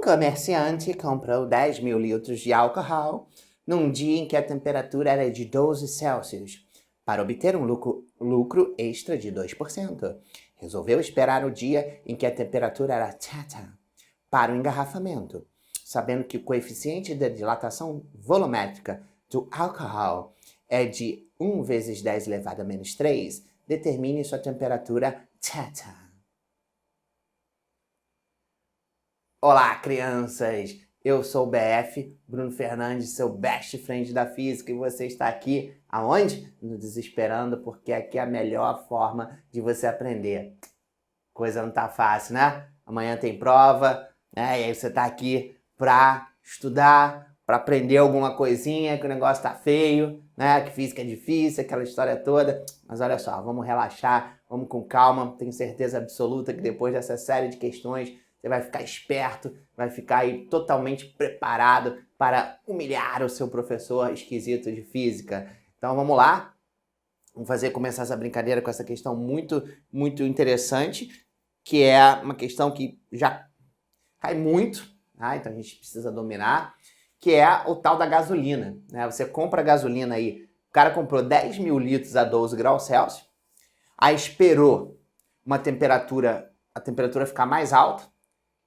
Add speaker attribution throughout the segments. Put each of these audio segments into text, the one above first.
Speaker 1: comerciante comprou 10 mil litros de álcool num dia em que a temperatura era de 12 Celsius, para obter um lucro extra de 2%. Resolveu esperar o dia em que a temperatura era teta para o engarrafamento, sabendo que o coeficiente de dilatação volumétrica do álcool é de 1 vezes 10 elevado a menos 3, determine sua temperatura teta. Olá, crianças! Eu sou o BF, Bruno Fernandes, seu best friend da física, e você está aqui, aonde? No Desesperando, porque aqui é a melhor forma de você aprender. Coisa não tá fácil, né? Amanhã tem prova, né? E aí você tá aqui pra estudar, pra aprender alguma coisinha, que o negócio tá feio, né? Que física é difícil, aquela história toda. Mas olha só, vamos relaxar, vamos com calma. Tenho certeza absoluta que depois dessa série de questões, você vai ficar esperto, vai ficar aí totalmente preparado para humilhar o seu professor esquisito de física. Então vamos lá, vamos começar essa brincadeira com essa questão muito interessante, que é uma questão que já cai muito, tá? Então a gente precisa dominar, que é o tal da gasolina, né? Você compra gasolina aí, o cara comprou 10 mil litros a 12 graus Celsius, aí esperou a temperatura ficar mais alta.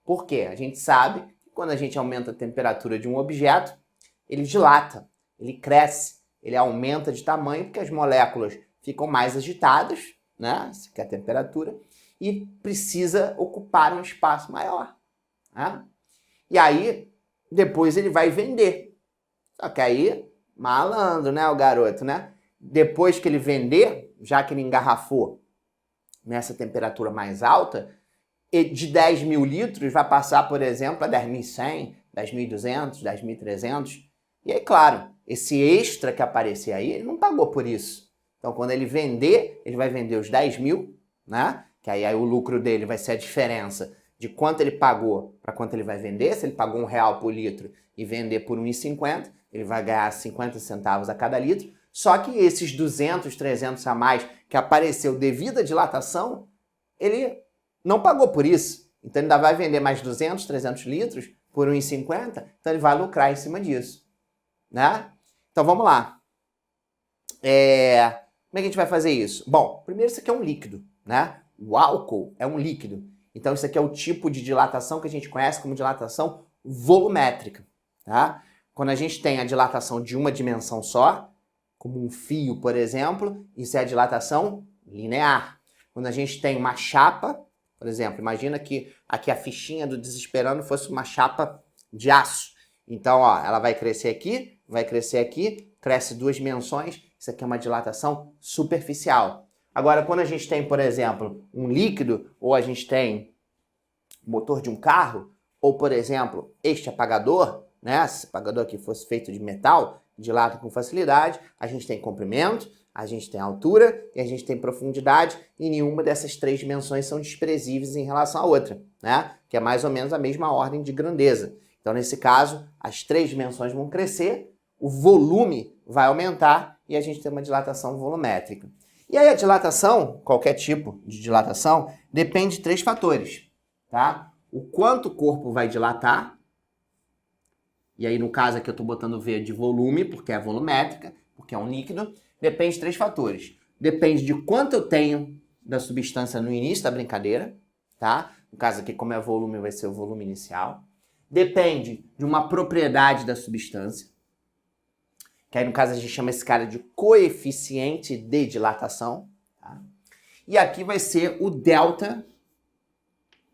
Speaker 1: Por quê? A gente sabe que quando a gente aumenta a temperatura de um objeto, ele dilata, ele cresce, ele aumenta de tamanho porque as moléculas ficam mais agitadas, né? Essa que é a temperatura, e precisa ocupar um espaço maior, né? E aí, depois ele vai vender. Só que aí, malandro, né, o garoto, né? Depois que ele vender, já que ele engarrafou nessa temperatura mais alta, de 10 mil litros vai passar, por exemplo, a 10.100, 10.200, 10.300. E aí, claro, esse extra que aparecer aí, ele não pagou por isso. Então, quando ele vender, ele vai vender os 10 mil, né? Que aí o lucro dele vai ser a diferença de quanto ele pagou para quanto ele vai vender. Se ele pagou R$1 por litro e vender por R$1,50, ele vai ganhar 50 centavos a cada litro. Só que esses 200, 300 a mais que apareceu devido à dilatação, ele não pagou por isso. Então ele ainda vai vender mais 200, 300 litros por R$1,50, então ele vai lucrar em cima disso, né? Então vamos lá. Como é que a gente vai fazer isso? Bom, primeiro isso aqui é um líquido, né? O álcool é um líquido. Então isso aqui é o tipo de dilatação que a gente conhece como dilatação volumétrica, tá? Quando a gente tem a dilatação de uma dimensão só, como um fio, por exemplo, isso é a dilatação linear. Quando a gente tem uma chapa, por exemplo, imagina que aqui a fichinha do Desesperando fosse uma chapa de aço. Então, ó, ela vai crescer aqui, cresce 2 dimensões. Isso aqui é uma dilatação superficial. Agora, quando a gente tem, por exemplo, um líquido, ou a gente tem motor de um carro, ou, por exemplo, este apagador, né? Se esse apagador aqui fosse feito de metal, dilata com facilidade, a gente tem comprimento, a gente tem altura e a gente tem profundidade, e nenhuma dessas 3 dimensões são desprezíveis em relação à outra, né? Que é mais ou menos a mesma ordem de grandeza. Então, nesse caso, as 3 dimensões vão crescer, o volume vai aumentar e a gente tem uma dilatação volumétrica. E aí a dilatação, qualquer tipo de dilatação, depende de 3 fatores, tá? O quanto o corpo vai dilatar, e aí no caso aqui eu estou botando V de volume, porque é volumétrica, porque é um líquido. Depende de 3 fatores. Depende de quanto eu tenho da substância no início da brincadeira, tá? No caso aqui, como é volume, vai ser o volume inicial. Depende de uma propriedade da substância, que aí no caso a gente chama esse cara de coeficiente de dilatação, tá? E aqui vai ser o delta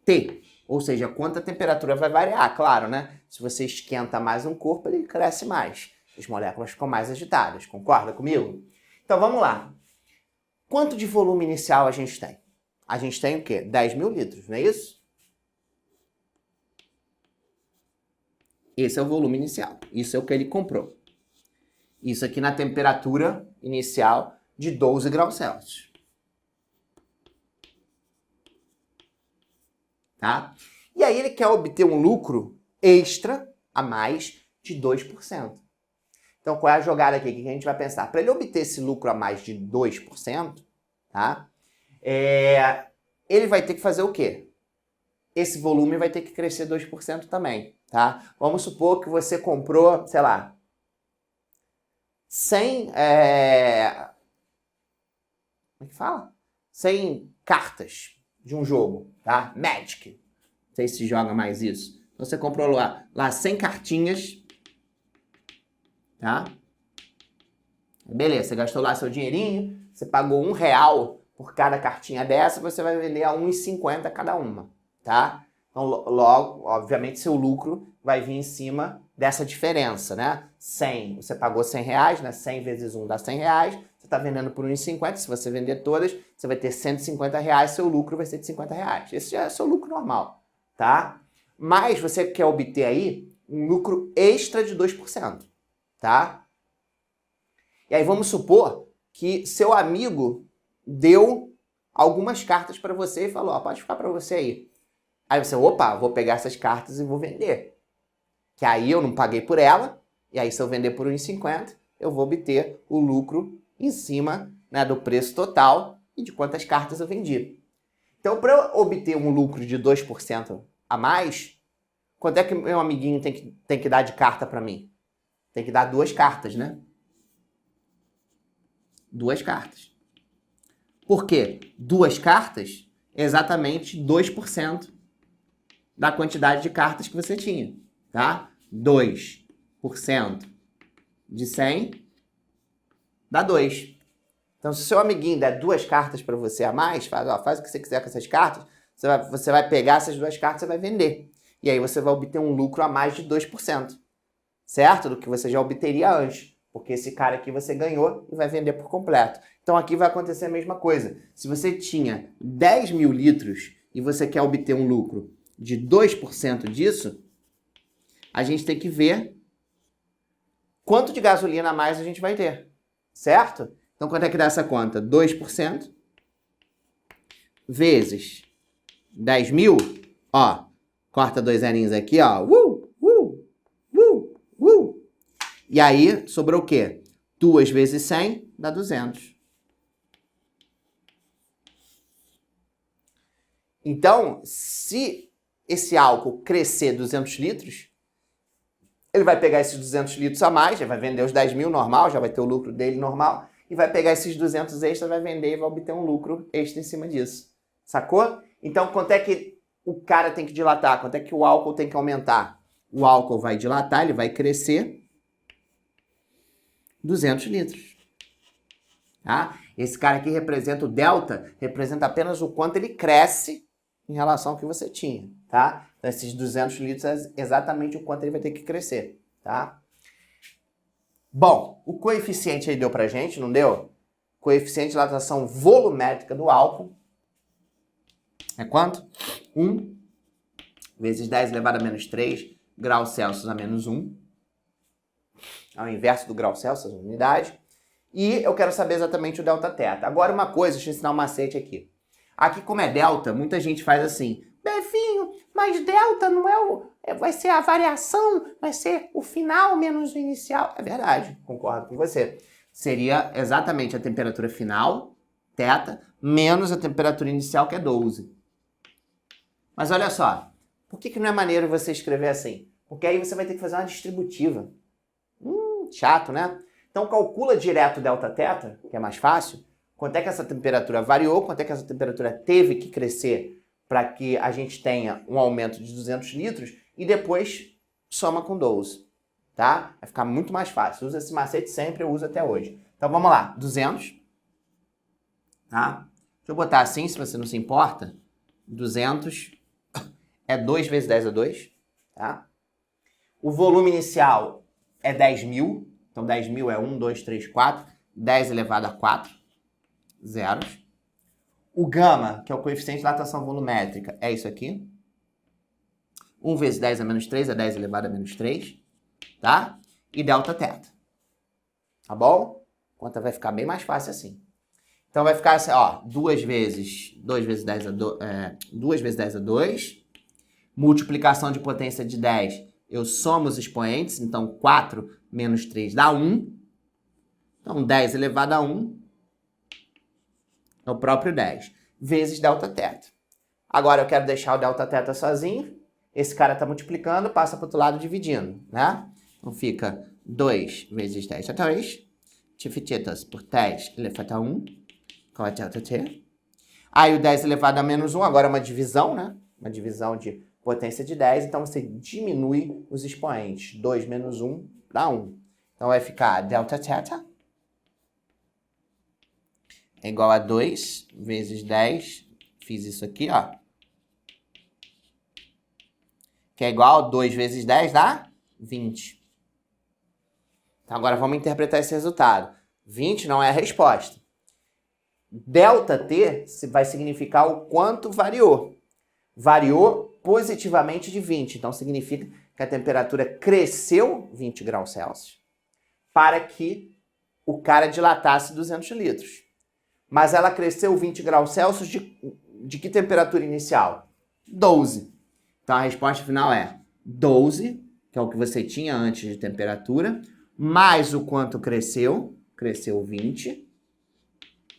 Speaker 1: T, ou seja, quanto a temperatura vai variar, claro, né? Se você esquenta mais um corpo, ele cresce mais. As moléculas ficam mais agitadas, concorda comigo? Então vamos lá. Quanto de volume inicial a gente tem? A gente tem o quê? 10 mil litros, não é isso? Esse é o volume inicial. Isso é o que ele comprou. Isso aqui na temperatura inicial de 12 graus Celsius. Tá? E aí ele quer obter um lucro extra a mais de 2%. Então, qual é a jogada aqui? O que a gente vai pensar? Para ele obter esse lucro a mais de 2%, tá? Ele vai ter que fazer o quê? esse volume vai ter que crescer 2% também, tá? Vamos supor que você comprou, sei lá, 100, como é que fala? 100 cartas de um jogo, tá? Magic. Não sei se joga mais isso. Então você comprou lá 100 cartinhas, tá? Beleza, você gastou lá seu dinheirinho, você pagou R$1 por cada cartinha dessa, você vai vender a R$1,50 cada uma, tá? Então, logo, obviamente, seu lucro vai vir em cima dessa diferença, né? 100, você pagou R$100, né? 100 vezes 1 dá R$100, você está vendendo por R$1,50, se você vender todas, você vai ter R$150, seu lucro vai ser de R$50. Esse já é seu lucro normal, tá? Mas você quer obter aí um lucro extra de 2%, tá? E aí vamos supor que seu amigo deu algumas cartas para você e falou, ó, pode ficar para você aí. Aí você, opa, vou pegar essas cartas e vou vender. Que aí eu não paguei por ela, e aí se eu vender por R$1,50, eu vou obter o lucro em cima, né, do preço total e de quantas cartas eu vendi. Então, para eu obter um lucro de 2% a mais, quanto é que meu amiguinho tem que dar de carta para mim? Tem que dar 2 cartas, né? 2 cartas. Por quê? 2 cartas é exatamente 2% da quantidade de cartas que você tinha, tá? 2% de 100 dá 2. Então, se o seu amiguinho der 2 cartas para você a mais, faz o que você quiser com essas cartas, você vai pegar essas 2 cartas e vai vender. E aí você vai obter um lucro a mais de 2%, certo? Do que você já obteria antes. Porque esse cara aqui você ganhou e vai vender por completo. Então aqui vai acontecer a mesma coisa. Se você tinha 10 mil litros e você quer obter um lucro de 2% disso, a gente tem que ver quanto de gasolina a mais a gente vai ter, certo? Então quanto é que dá essa conta? 2% vezes 10 mil, ó, corta 2 zerinhos aqui, ó, E aí, sobrou o quê? 2 vezes 100 dá 200. Então, se esse álcool crescer 200 litros, ele vai pegar esses 200 litros a mais, já vai vender os 10 mil normal, já vai ter o lucro dele normal, e vai pegar esses 200 extras, vai vender e vai obter um lucro extra em cima disso. Sacou? Então, quanto é que o cara tem que dilatar? Quanto é que o álcool tem que aumentar? O álcool vai dilatar, ele vai crescer 200 litros. Tá? Esse cara aqui representa o delta, representa apenas o quanto ele cresce em relação ao que você tinha, tá? Então, esses 200 litros é exatamente o quanto ele vai ter que crescer, tá? Bom, o coeficiente aí deu pra gente, não deu? Coeficiente de dilatação volumétrica do álcool é quanto? 1 vezes 10 elevado a menos 3 graus Celsius a menos 1. É o inverso do grau Celsius, unidade. E eu quero saber exatamente o delta teta. Agora uma coisa, deixa eu ensinar um macete aqui. Aqui como é delta, muita gente faz assim, Befinho, mas delta não vai ser a variação, vai ser o final menos o inicial. É verdade, concordo com você. Seria exatamente a temperatura final, teta, menos a temperatura inicial, que é 12. Mas olha só, por que não é maneiro você escrever assim? Porque aí você vai ter que fazer uma distributiva. Chato, né? Então calcula direto o delta teta, que é mais fácil, quanto é que essa temperatura variou, quanto é que essa temperatura teve que crescer para que a gente tenha um aumento de 200 litros e depois soma com 12, tá? Vai ficar muito mais fácil. Usa esse macete sempre, eu uso até hoje. Então vamos lá, 200, tá? Deixa eu botar assim, se você não se importa. 200 é 2 vezes 10 a 2, tá? O volume inicial é 10 mil. Então, 10 mil é 1, 2, 3, 4. 10 elevado a 4. Zeros. O gama, que é o coeficiente de dilatação volumétrica, é isso aqui. 1 vezes 10 a menos 3 é 10 elevado a menos 3. Tá? E delta teta. Tá bom? A conta vai ficar bem mais fácil assim. Então, vai ficar assim, ó. 2 vezes 10 a 2. 2 vezes 10 a 2. Multiplicação de potência de 10. Eu somo os expoentes, então 4 menos 3 dá 1. Então 10 elevado a 1 é o próprio 10, vezes delta teta. Agora eu quero deixar o delta-teta sozinho. Esse cara está multiplicando, passa para o outro lado dividindo, né? Então fica 2 vezes 10 a 3, divididas por 10 elevado a 1, qual é delta-t? Aí o 10 elevado a menos 1, agora é uma divisão, né? Uma divisão de potência de 10, então você diminui os expoentes. 2 menos 1 dá 1. Então vai ficar delta-teta é igual a 2 vezes 10, fiz isso aqui, ó. Que é igual a 2 vezes 10 dá 20. Então agora vamos interpretar esse resultado. 20 não é a resposta. Delta-t vai significar o quanto variou. Variou positivamente de 20. Então significa que a temperatura cresceu 20 graus Celsius para que o cara dilatasse 200 litros. Mas ela cresceu 20 graus Celsius de que temperatura inicial? 12. Então a resposta final é 12, que é o que você tinha antes de temperatura, mais o quanto cresceu 20.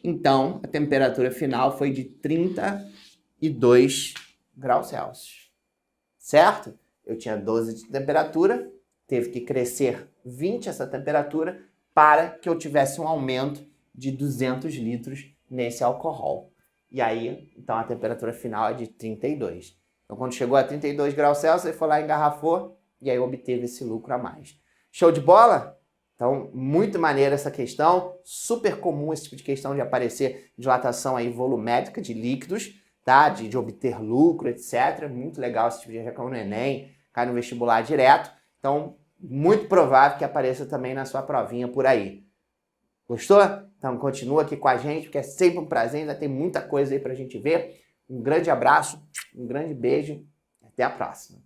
Speaker 1: Então a temperatura final foi de 32 graus Celsius. Certo? Eu tinha 12 de temperatura, teve que crescer 20 essa temperatura para que eu tivesse um aumento de 200 litros nesse álcool. E aí, então a temperatura final é de 32. Então quando chegou a 32 graus Celsius, ele foi lá, engarrafou e aí obteve esse lucro a mais. Show de bola? Então, muito maneira essa questão, super comum esse tipo de questão de aparecer dilatação aí volumétrica de líquidos, tá? De obter lucro, etc. Muito legal esse tipo de questão no Enem, cai no vestibular direto. Então, muito provável que apareça também na sua provinha por aí. Gostou? Então continua aqui com a gente, porque é sempre um prazer, ainda tem muita coisa aí pra gente ver. Um grande abraço, um grande beijo, até a próxima.